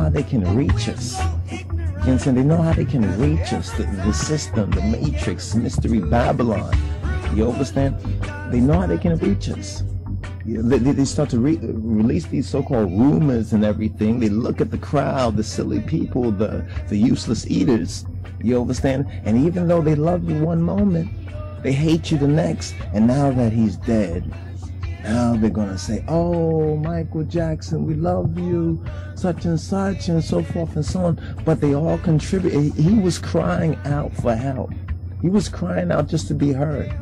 how they can reach us. You understand? They know how they can reach us. The system, the matrix, mystery Babylon. You understand? They know how they can reach us. They start to release these so-called rumors and everything. They look at the crowd, the silly people, the useless eaters. You understand? And even though they love you one moment, they hate you the next. And now that he's dead, now they're going to say, oh, Michael Jackson, we love you, such and so forth and so on. But they all contribute. He was crying out for help. He was crying out just to be heard.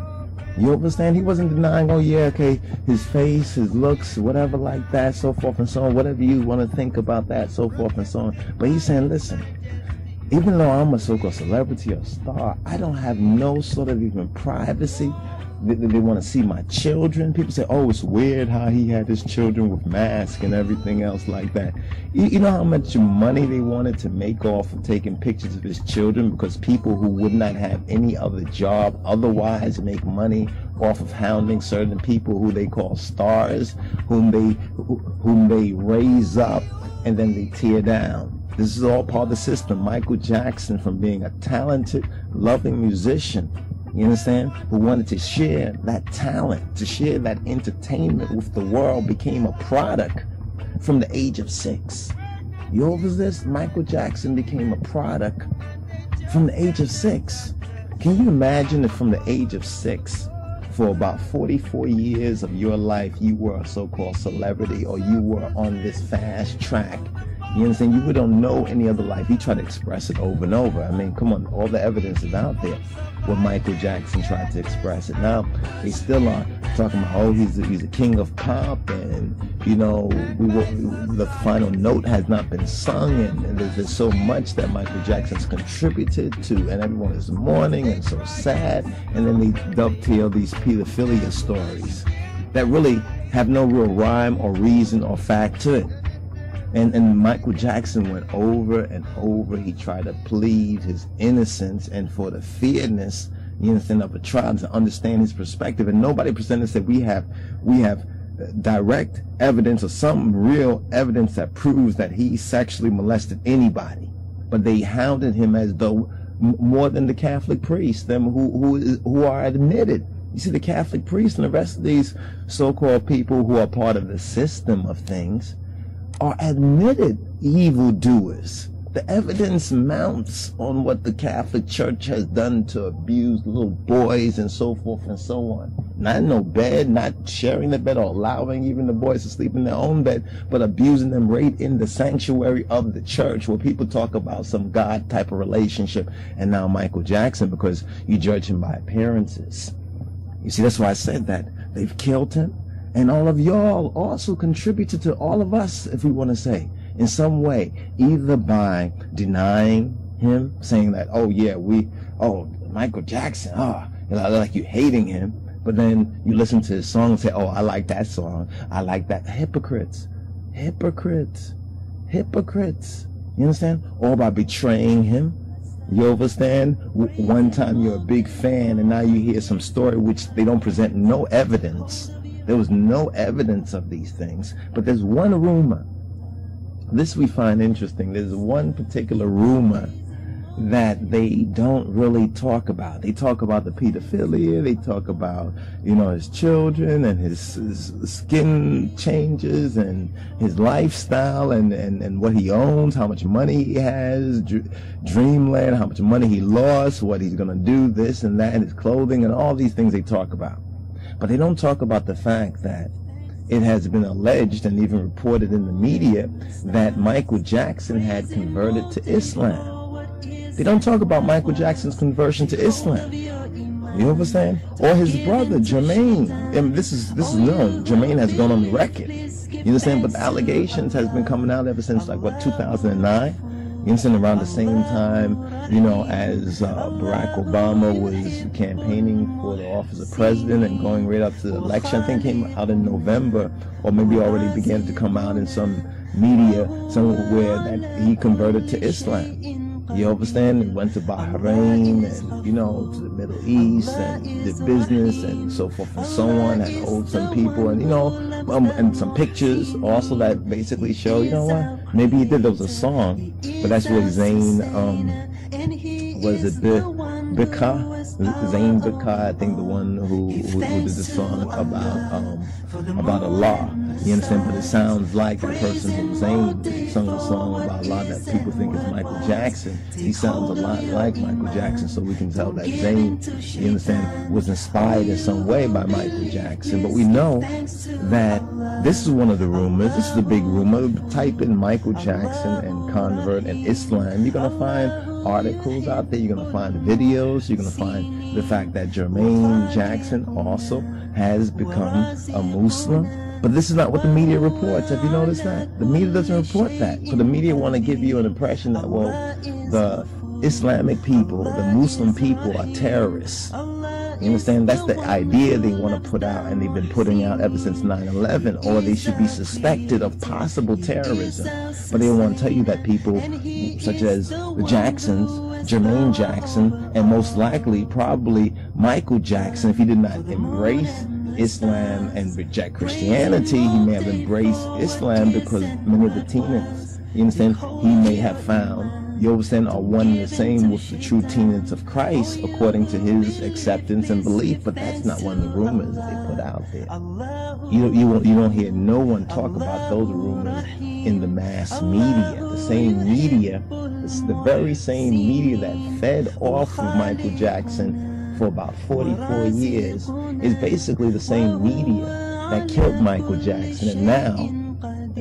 You understand? He wasn't denying, oh yeah, okay, his face, his looks, whatever like that, so forth and so on, whatever you want to think about that, so forth and so on. But he's saying, listen, even though I'm a so-called celebrity or star, I don't have no sort of even privacy. They want to see my children. People say, oh, it's weird how he had his children with masks and everything else like that. You know how much money they wanted to make off of taking pictures of his children, because people who would not have any other job otherwise make money off of hounding certain people who they call stars, whom they raise up and then they tear down. This is all part of the system. Michael Jackson, from being a talented, loving musician, you understand, who wanted to share that talent, to share that entertainment with the world, became a product from the age of 6. You over this? Michael Jackson became a product from the age of 6. Can you imagine if from the age of 6, for about 44 years of your life, you were a so-called celebrity, or you were on this fast track? You understand? You don't know any other life. You try to express it over and over. I mean, come on, all the evidence is out there. What Michael Jackson tried to express it. Now, they still are talking about, oh, he's a king of pop, and, you know, the final note has not been sung, and there's so much that Michael Jackson's contributed to, and everyone is mourning and so sad, and then they dovetail these pedophilia stories that really have no real rhyme or reason or fact to it. And Michael Jackson went over and over. He tried to plead his innocence, and for the fairness, you understand, of a trial, to understand his perspective. And nobody presented said we have direct evidence or some real evidence that proves that he sexually molested anybody. But they hounded him as though more than the Catholic priests, them who are admitted. You see, the Catholic priests and the rest of these so-called people who are part of the system of things are admitted evildoers. The evidence mounts on what the Catholic Church has done to abuse little boys and so forth and so on. Not in no bed, not sharing the bed or allowing even the boys to sleep in their own bed, but abusing them right in the sanctuary of the church, where people talk about some God type of relationship. And now Michael Jackson, because you judge him by appearances. You see, that's why I said that. They've killed him. And all of y'all also contributed to all of us, if we want to say, in some way, either by denying him, saying that, oh yeah, Michael Jackson, like you hating him, but then you listen to his song and say, oh, I like that song, I like that. Hypocrites. You understand? Or by betraying him. You understand? One time you're a big fan, and now you hear some story which they don't present no evidence. There was no evidence of these things, but there's one rumor. This we find interesting. There's one particular rumor that they don't really talk about. They talk about the pedophilia, they talk about, you know, his children and his skin changes and his lifestyle and what he owns, how much money he has, dreamland, how much money he lost, what he's going to do, this and that, and his clothing and all these things they talk about. But they don't talk about the fact that it has been alleged and even reported in the media that Michael Jackson had converted to Islam. They don't talk about Michael Jackson's conversion to Islam. You understand? Or his brother, Jermaine. And this is known. Jermaine has gone on the record. You understand? But the allegations has been coming out ever since, like, what, 2009? You understand? Around the same time, you know, as Barack Obama was campaigning for the office of president and going right up to the election. I think came out in November, or maybe already began to come out in some media somewhere that he converted to Islam. You understand? He went to Bahrain and, you know, to the Middle East and did business and so forth and so on, and owed some people, and, you know, and some pictures also that basically show, you know what, maybe he did, there was a song, but that's really Zayn, was it Bika? Zayn Bika, I think, the one who did the song about Allah. You understand? But it sounds like the person who Zayn sung a song about Allah that people think is Michael Jackson. He sounds a lot like Michael Jackson, so we can tell that Zayn, you understand, was inspired in some way by Michael Jackson. But we know that this is one of the rumors. This is a big rumor. Type in Michael Jackson and convert and Islam. You're gonna find articles out there. You're gonna find videos. You're gonna find the fact that Jermaine Jackson also has become a Muslim. But this is not what the media reports. Have you noticed that? The media doesn't report that. So the media want to give you an impression that, well, the Islamic people, the Muslim people are terrorists. You understand? That's the idea they want to put out, and they've been putting out ever since 9/11, or they should be suspected of possible terrorism. But they want to tell you that people such as the Jacksons, Jermaine Jackson, and most likely probably Michael Jackson, if he did not embrace Islam and reject Christianity, he may have embraced Islam because many of the tenets, you understand, he may have found, you understand, are one and the same with the true tenets of Christ according to his acceptance and belief. But that's not one of the rumors that they put out there. You don't hear no one talk about those rumors in the mass media. The same media, the very same media that fed off of Michael Jackson for about 44 years is basically the same media that killed Michael Jackson, and now,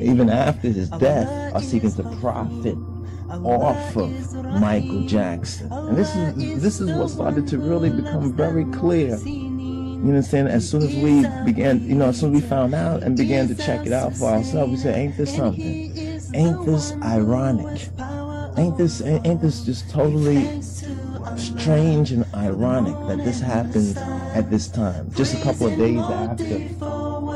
even after his death, are seeking to profit off of Michael Jackson. And this is what started to really become very clear. You understand? As soon as we began, as soon as we found out and began to check it out for ourselves, we said, ain't this something? Ain't this ironic? Ain't this just totally strange and ironic that this happens at this time, just a couple of days after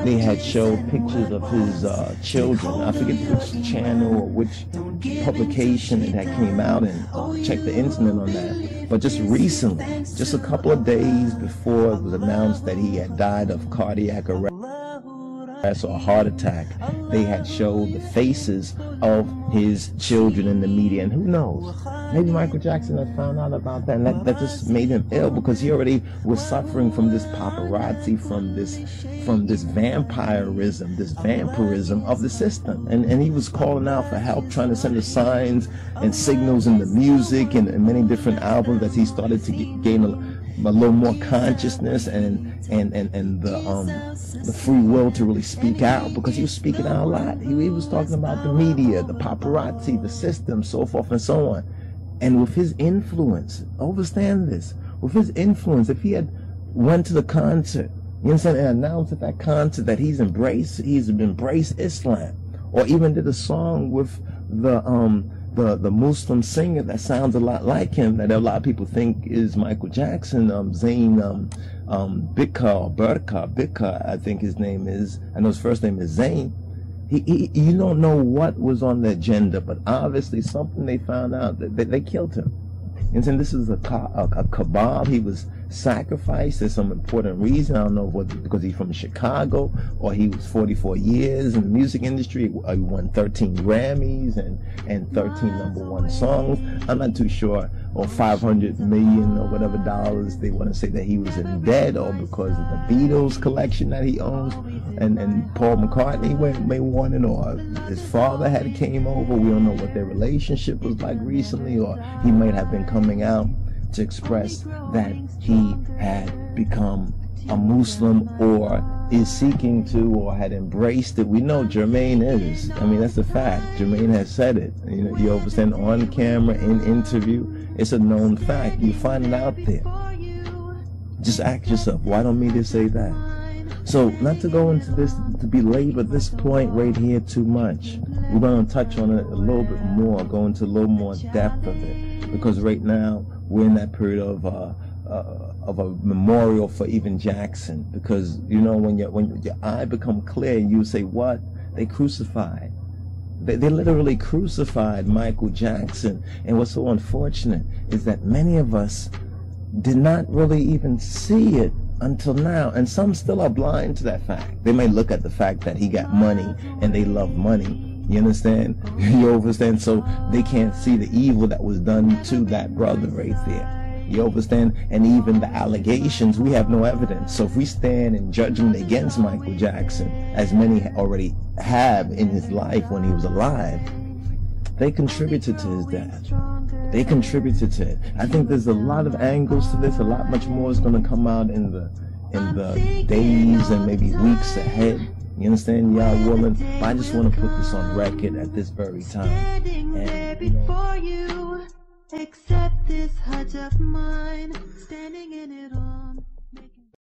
they had showed pictures of his children. I forget which channel or which publication it had came out, and check the internet on that. But just recently, just a couple of days before it was announced that he had died of cardiac arrest or a heart attack, they had showed the faces of his children in the media. And who knows, maybe Michael Jackson had found out about that, and that just made him ill, because he already was suffering from this paparazzi, from this vampirism of the system, and he was calling out for help, trying to send the signs and signals in the music and many different albums that he started to gain a little more consciousness and the free will to really speak out, because he was speaking out a lot. He was talking about the media, the paparazzi, the system, so forth and so on. And with his influence, understand this, with his influence, if he had went to the concert, you understand, and announced at that concert that he's embraced Islam, or even did a song with the Muslim singer that sounds a lot like him, that a lot of people think is Michael Jackson, Zayn Bika, I think his name is. I know his first name is Zayn. You don't know what was on the agenda, but obviously something they found out that they killed him. And so this is a kebab. He was sacrificed. There's some important reason. I don't know whether because he's from Chicago or he was 44 years in the music industry. He won 13 Grammys and 13 #1 songs. I'm not too sure. Or 500 million or whatever dollars they want to say that he was in debt, or because of the Beatles collection that he owns, and Paul McCartney may want it, or his father had came over. We don't know what their relationship was like recently, or he might have been coming out to express that he had become a Muslim or is seeking to, or had embraced it. We know Jermaine is. I mean, that's a fact. Jermaine has said it. You understand, on camera, in interview. It's a known fact. You find it out there. Just ask yourself, why don't media say that? So, not to go into this, to belabor this point right here too much. We're going to touch on it a little bit more, go into a little more depth of it, because right now we're in that period of a memorial for even Jackson, because when your eye become clear, you say, what? They crucified. They literally crucified Michael Jackson. And what's so unfortunate is that many of us did not really even see it until now. And some still are blind to that fact. They may look at the fact that he got money and they love money. You understand? You understand? So they can't see the evil that was done to that brother right there. You understand? And even the allegations, we have no evidence. So if we stand in judgment against Michael Jackson, as many already have in his life when he was alive, they contributed to his death. They contributed to it. I think there's a lot of angles to this. A lot much more is going to come out in the days and maybe weeks ahead. You understand, y'all woman? But I just want to put this on record at this very time. And, you know, accept this hut of mine, standing in it all.